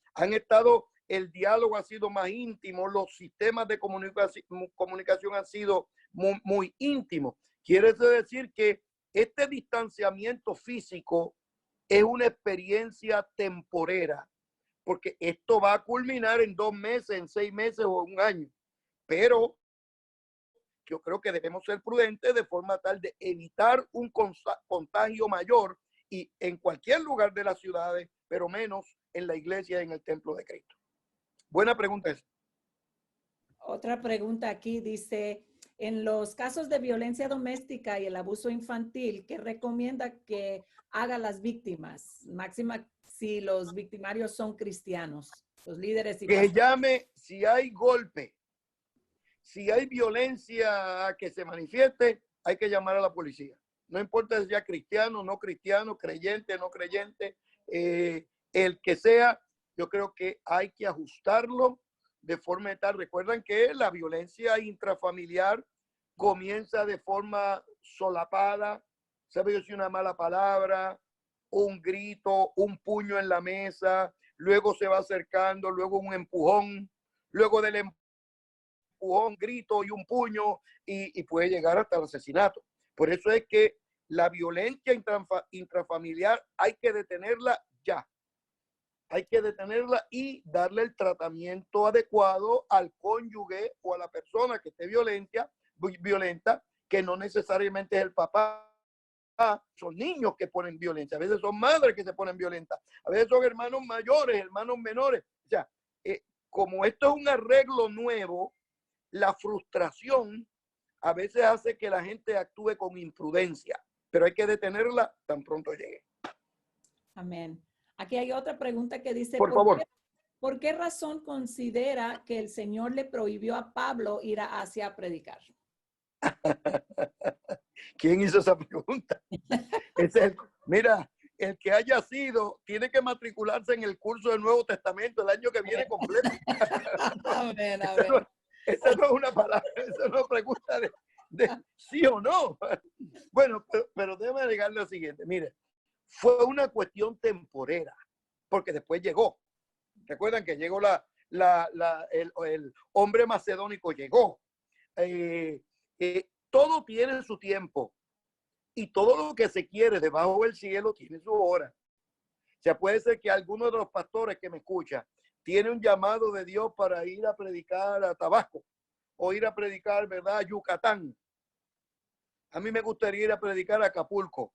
el diálogo ha sido más íntimo, los sistemas de comunicación han sido muy íntimos. Quiere decir que este distanciamiento físico es una experiencia temporera, porque esto va a culminar en 2 meses, en 6 meses o en 1 año. Pero yo creo que debemos ser prudentes de forma tal de evitar un contagio mayor y en cualquier lugar de las ciudades, pero menos en la iglesia y en el templo de Cristo. Buena pregunta esa. Otra pregunta aquí dice, en los casos de violencia doméstica y el abuso infantil, ¿qué recomienda que hagan las víctimas? Máxima si los victimarios son cristianos, los líderes y Que pastores. llame si hay golpe, si hay violencia que se manifieste, hay que llamar a la policía. No importa si sea cristiano, no cristiano, creyente, no creyente, el que sea, yo creo que hay que ajustarlo de forma tal. Recuerdan que la violencia intrafamiliar comienza de forma solapada, sabe decir una mala palabra, un grito, un puño en la mesa, luego se va acercando, luego un empujón, luego del empujón, grito y un puño y puede llegar hasta el asesinato. Por eso es que la violencia intrafamiliar hay que detenerla ya. Hay que detenerla y darle el tratamiento adecuado al cónyuge o a la persona que esté violenta, que no necesariamente es el papá. Son niños que ponen violencia, a veces son madres que se ponen violentas, a veces son hermanos mayores, hermanos menores. O sea, como esto es un arreglo nuevo, la frustración a veces hace que la gente actúe con imprudencia, pero hay que detenerla tan pronto llegue. Amén. Aquí hay otra pregunta que dice, Por favor. ¿por qué razón considera que el Señor le prohibió a Pablo ir a Asia a predicar? ¿Quién hizo esa pregunta? Mira, el que haya sido, tiene que matricularse en el curso del Nuevo Testamento el año que viene completo. Amén, amén. Esa no es una palabra, esa no es una pregunta de sí o no. Bueno, pero déjame agregar lo siguiente. Mire, fue una cuestión temporera, porque después llegó. Recuerdan que llegó el hombre macedónico, llegó. Todo tiene su tiempo y todo lo que se quiere debajo del cielo tiene su hora. O sea, puede ser que alguno de los pastores que me escucha tiene un llamado de Dios para ir a predicar a Tabasco o ir a predicar, ¿verdad?, a Yucatán. A mí me gustaría ir a predicar a Acapulco.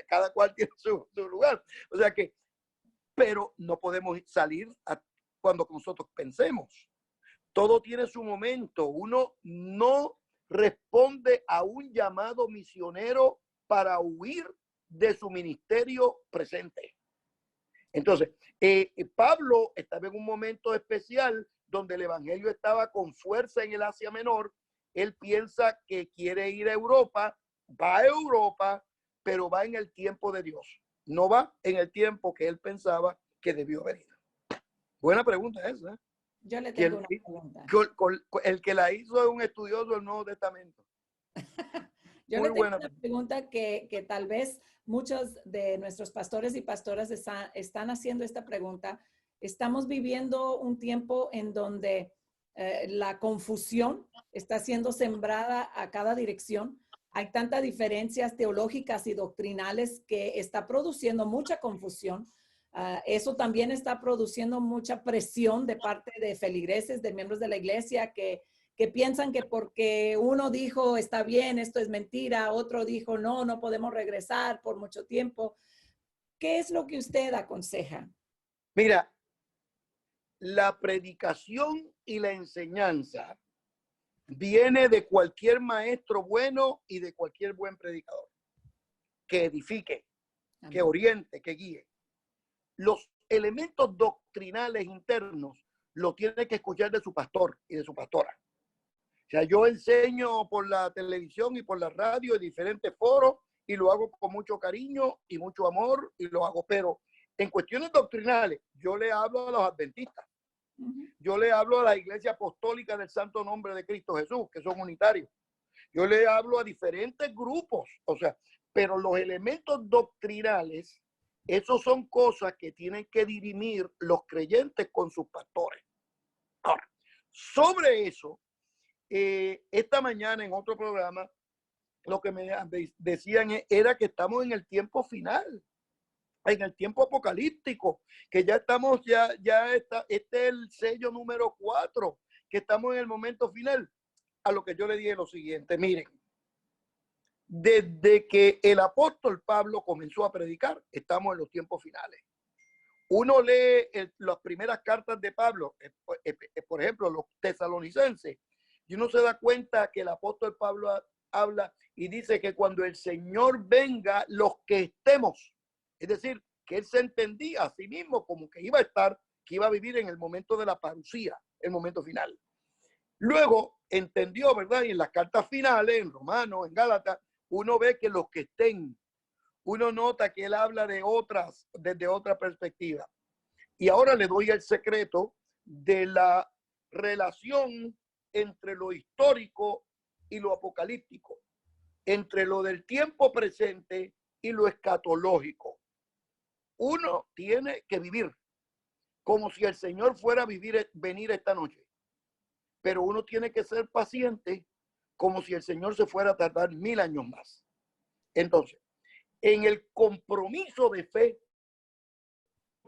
Cada cual tiene su lugar. O sea que, pero no podemos salir cuando nosotros pensemos. Todo tiene su momento. Uno no responde a un llamado misionero para huir de su ministerio presente. Entonces, Pablo estaba en un momento especial donde el evangelio estaba con fuerza en el Asia Menor. Él piensa que quiere ir a Europa, va a Europa, pero va en el tiempo de Dios. No va en el tiempo que él pensaba que debió venir. Buena pregunta esa. Yo le tengo una pregunta. El que la hizo es un estudioso del Nuevo Testamento. Yo le tengo una pregunta que tal vez muchos de nuestros pastores y pastoras están haciendo esta pregunta. Estamos viviendo un tiempo en donde la confusión está siendo sembrada a cada dirección. Hay tantas diferencias teológicas y doctrinales que está produciendo mucha confusión. Eso también está produciendo mucha presión de parte de feligreses, de miembros de la iglesia que piensan que porque uno dijo está bien, esto es mentira, otro dijo no podemos regresar por mucho tiempo. ¿Qué es lo que usted aconseja? Mira, la predicación y la enseñanza viene de cualquier maestro bueno y de cualquier buen predicador que edifique, que oriente, que guíe. Los elementos doctrinales internos los tiene que escuchar de su pastor y de su pastora. O sea, yo enseño por la televisión y por la radio en diferentes foros y lo hago con mucho cariño y mucho amor y lo hago, pero en cuestiones doctrinales yo le hablo a los adventistas. Yo le hablo a la Iglesia Apostólica del Santo Nombre de Cristo Jesús, que son unitarios. Yo le hablo a diferentes grupos, o sea, pero los elementos doctrinales, esos son cosas que tienen que dirimir los creyentes con sus pastores. Ahora, sobre eso, esta mañana en otro programa, lo que me decían era que estamos en el tiempo final. en el tiempo apocalíptico, que ya estamos, ya está, este es el sello número 4, que estamos en el momento final. A lo que yo le dije lo siguiente, miren, desde que el apóstol Pablo comenzó a predicar, estamos en los tiempos finales. Uno lee las primeras cartas de Pablo, por ejemplo, los tesalonicenses, y uno se da cuenta que el apóstol Pablo habla y dice que cuando el Señor venga, los que estemos, es decir, que él se entendía a sí mismo como que iba a estar, que iba a vivir en el momento de la parucía, el momento final. Luego entendió, ¿verdad? Y en las cartas finales, en Romanos, en Gálatas, uno ve que los que estén, uno nota que él habla de otras, desde otra perspectiva. Y ahora le doy el secreto de la relación entre lo histórico y lo apocalíptico, entre lo del tiempo presente y lo escatológico. Uno tiene que vivir como si el Señor fuera a venir esta noche, pero uno tiene que ser paciente como si el Señor se fuera a tardar 1000 años más. Entonces, en el compromiso de fe,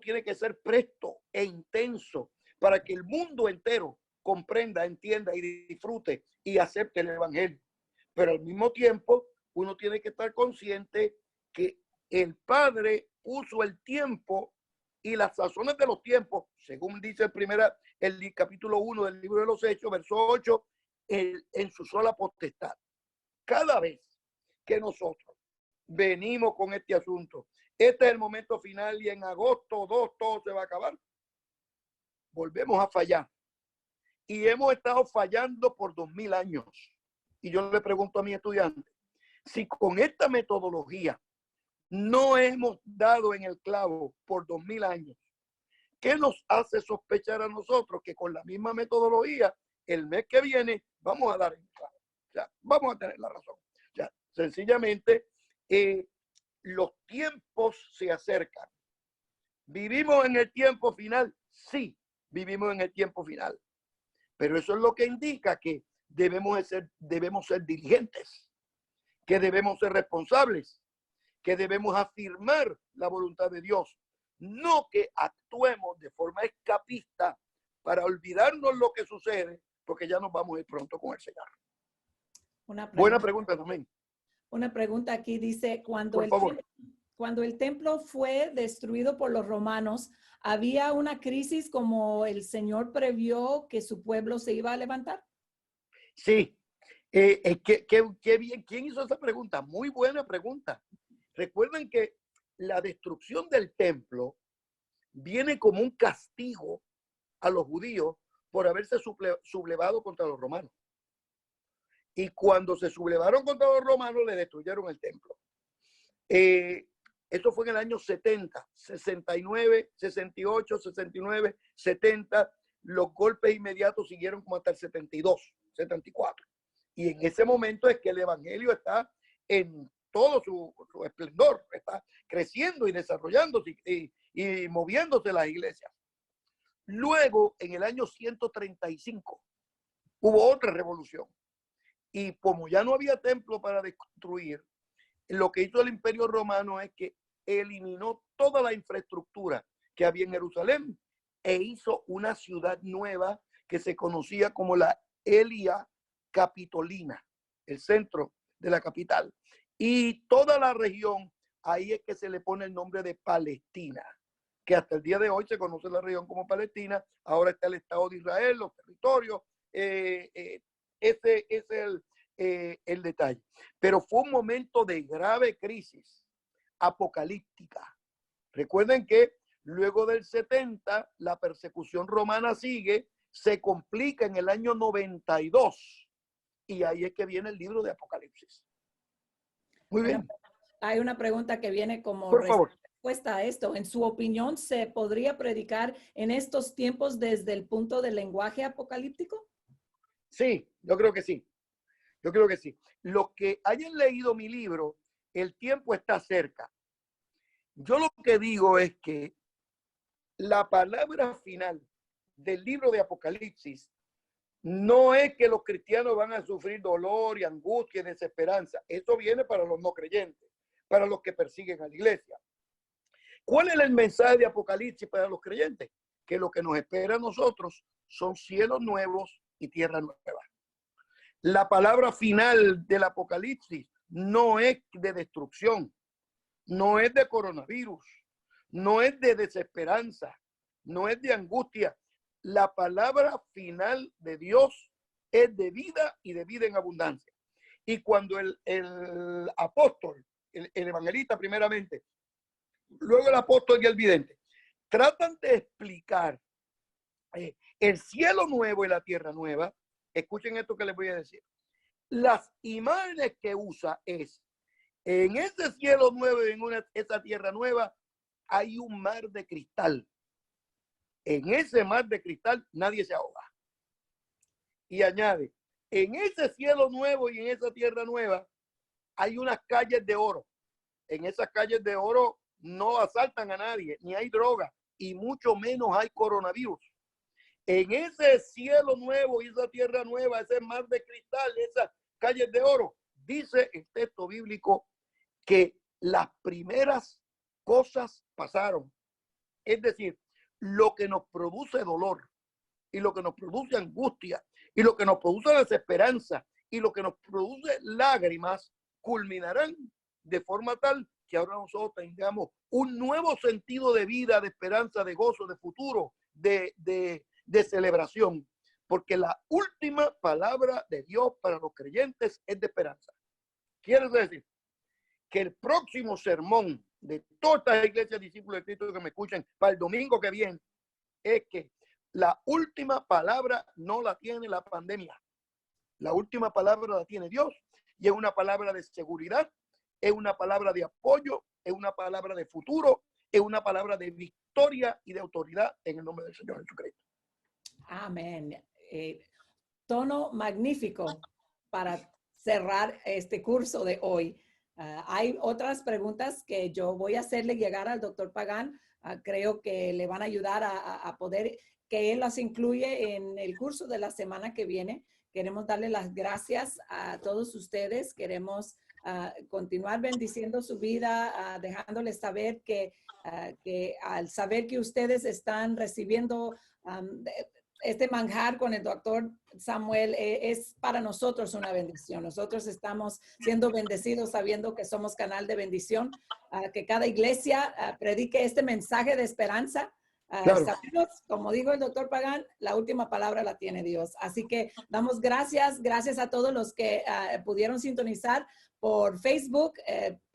tiene que ser presto e intenso para que el mundo entero comprenda, entienda y disfrute y acepte el evangelio. Pero al mismo tiempo, uno tiene que estar consciente que el Padre puso el tiempo y las sazones de los tiempos, según dice el capítulo 1 del libro de los Hechos, verso 8, en su sola potestad. Cada vez que nosotros venimos con este asunto, este es el momento final y en agosto 2 todo se va a acabar, volvemos a fallar. Y hemos estado fallando por 2000 años. Y yo le pregunto a mis estudiantes, si con esta metodología no hemos dado en el clavo por 2000 años, ¿qué nos hace sospechar a nosotros que con la misma metodología el mes que viene vamos a dar en el clavo? O sea, vamos a tener la razón. O sea, sencillamente, los tiempos se acercan. ¿Vivimos en el tiempo final? Sí, vivimos en el tiempo final. Pero eso es lo que indica que debemos ser diligentes, que debemos ser responsables, que debemos afirmar la voluntad de Dios, no que actuemos de forma escapista para olvidarnos lo que sucede, porque ya nos vamos a ir pronto con el Señor. Buena pregunta también. Una pregunta aquí dice, cuando el templo fue destruido por los romanos, ¿había una crisis como el Señor previó que su pueblo se iba a levantar? Sí. Qué bien. ¿Quién hizo esa pregunta? Muy buena pregunta. Recuerden que la destrucción del templo viene como un castigo a los judíos por haberse sublevado contra los romanos. Y cuando se sublevaron contra los romanos, le destruyeron el templo. Esto fue en el año 70, 69, 68, 69, 70. Los golpes inmediatos siguieron como hasta el 72, 74. Y en ese momento es que el evangelio está en todo su esplendor, está creciendo y desarrollándose y moviéndose las iglesias. Luego, en el año 135, hubo otra revolución. Y como ya no había templo para destruir, lo que hizo el Imperio Romano es que eliminó toda la infraestructura que había en Jerusalén e hizo una ciudad nueva que se conocía como la Elia Capitolina, el centro de la capital. Y toda la región, ahí es que se le pone el nombre de Palestina, que hasta el día de hoy se conoce la región como Palestina. Ahora está el Estado de Israel, los territorios. Ese es el detalle. Pero fue un momento de grave crisis apocalíptica. Recuerden que luego del 70, la persecución romana sigue, se complica en el año 92. Y ahí es que viene el libro de Apocalipsis. Muy bien. Hay una pregunta que viene como respuesta a esto. En su opinión, ¿se podría predicar en estos tiempos desde el punto del lenguaje apocalíptico? Sí, yo creo que sí. Yo creo que sí. Los que hayan leído mi libro, el tiempo está cerca. Yo lo que digo es que la palabra final del libro de Apocalipsis no es que los cristianos van a sufrir dolor y angustia y desesperanza. Eso viene para los no creyentes, para los que persiguen a la iglesia. ¿Cuál es el mensaje de Apocalipsis para los creyentes? Que lo que nos espera a nosotros son cielos nuevos y tierra nueva. La palabra final del Apocalipsis no es de destrucción, no es de coronavirus, no es de desesperanza, no es de angustia. La palabra final de Dios es de vida y de vida en abundancia. Y cuando el apóstol, el evangelista primeramente, luego el apóstol y el vidente, tratan de explicar el cielo nuevo y la tierra nueva, escuchen esto que les voy a decir. Las imágenes que usa es, en ese cielo nuevo y en esa tierra nueva, hay un mar de cristal. En ese mar de cristal nadie se ahoga. Y añade, en ese cielo nuevo y en esa tierra nueva, hay unas calles de oro. En esas calles de oro no asaltan a nadie, ni hay droga, y mucho menos hay coronavirus. En ese cielo nuevo y esa tierra nueva, ese mar de cristal, esas calles de oro, dice el texto bíblico que las primeras cosas pasaron. Es decir, lo que nos produce dolor y lo que nos produce angustia y lo que nos produce desesperanza y lo que nos produce lágrimas culminarán de forma tal que ahora nosotros tengamos un nuevo sentido de vida, de esperanza, de gozo, de futuro, de celebración. Porque la última palabra de Dios para los creyentes es de esperanza. Quiere decir que el próximo sermón de todas las iglesias discípulos de Cristo que me escuchen para el domingo que viene es que la última palabra no la tiene la pandemia. La última palabra la tiene Dios y es una palabra de seguridad, es una palabra de apoyo, es una palabra de futuro, es una palabra de victoria y de autoridad en el nombre del Señor Jesucristo. Amén. Tono magnífico para cerrar este curso de hoy. Hay otras preguntas que yo voy a hacerle llegar al doctor Pagán. Creo que le van a ayudar a poder que él las incluye en el curso de la semana que viene. Queremos darle las gracias a todos ustedes. Queremos continuar bendiciendo su vida, dejándoles saber que al saber que ustedes están recibiendo este manjar con el doctor Samuel es para nosotros una bendición. Nosotros estamos siendo bendecidos sabiendo que somos canal de bendición, que cada iglesia predique este mensaje de esperanza. Claro. Sabemos, como dijo el doctor Pagán, la última palabra la tiene Dios. Así que damos gracias a todos los que pudieron sintonizar por Facebook.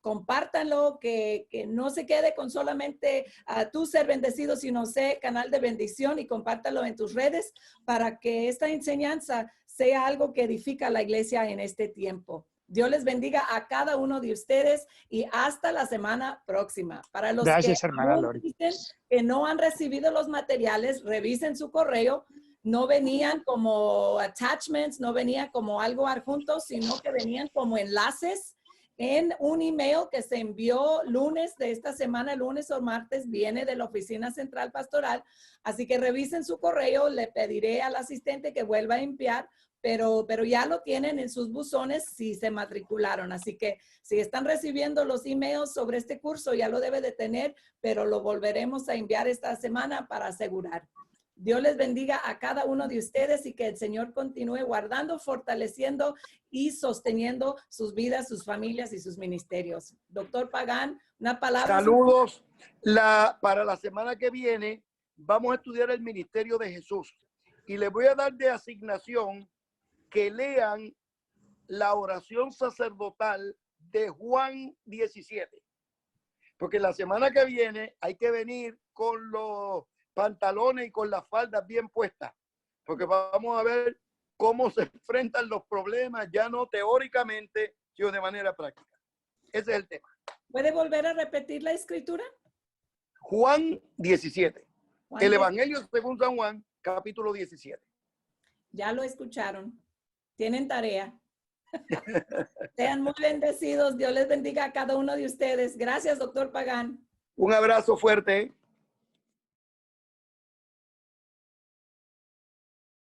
Compártanlo, que no se quede con solamente tú ser bendecido, sino ser canal de bendición, y compártalo en tus redes para que esta enseñanza sea algo que edifica a la iglesia en este tiempo. Dios les bendiga a cada uno de ustedes y hasta la semana próxima. Para los Gracias, hermana Lori. dicen que no han recibido los materiales, revisen su correo. No venían como attachments, no venía como algo adjunto, sino que venían como enlaces en un email que se envió lunes de esta semana, lunes o martes, viene de la Oficina Central Pastoral. Así que revisen su correo, le pediré al asistente que vuelva a enviar, pero ya lo tienen en sus buzones si se matricularon. Así que si están recibiendo los emails sobre este curso, ya lo debe de tener, pero lo volveremos a enviar esta semana para asegurar. Dios les bendiga a cada uno de ustedes y que el Señor continúe guardando, fortaleciendo y sosteniendo sus vidas, sus familias y sus ministerios. Doctor Pagán, una palabra. Saludos. Para la semana que viene vamos a estudiar el ministerio de Jesús y les voy a dar de asignación que lean la oración sacerdotal de Juan 17. Porque la semana que viene hay que venir con los pantalones y con las faldas bien puestas, porque vamos a ver cómo se enfrentan los problemas, ya no teóricamente, sino de manera práctica. Ese es el tema. ¿Puede volver a repetir la escritura? Juan 17. Juan El 17. Evangelio según San Juan, capítulo 17. Ya lo escucharon. Tienen tarea. Sean muy bendecidos. Dios les bendiga a cada uno de ustedes. Gracias, doctor Pagán. Un abrazo fuerte.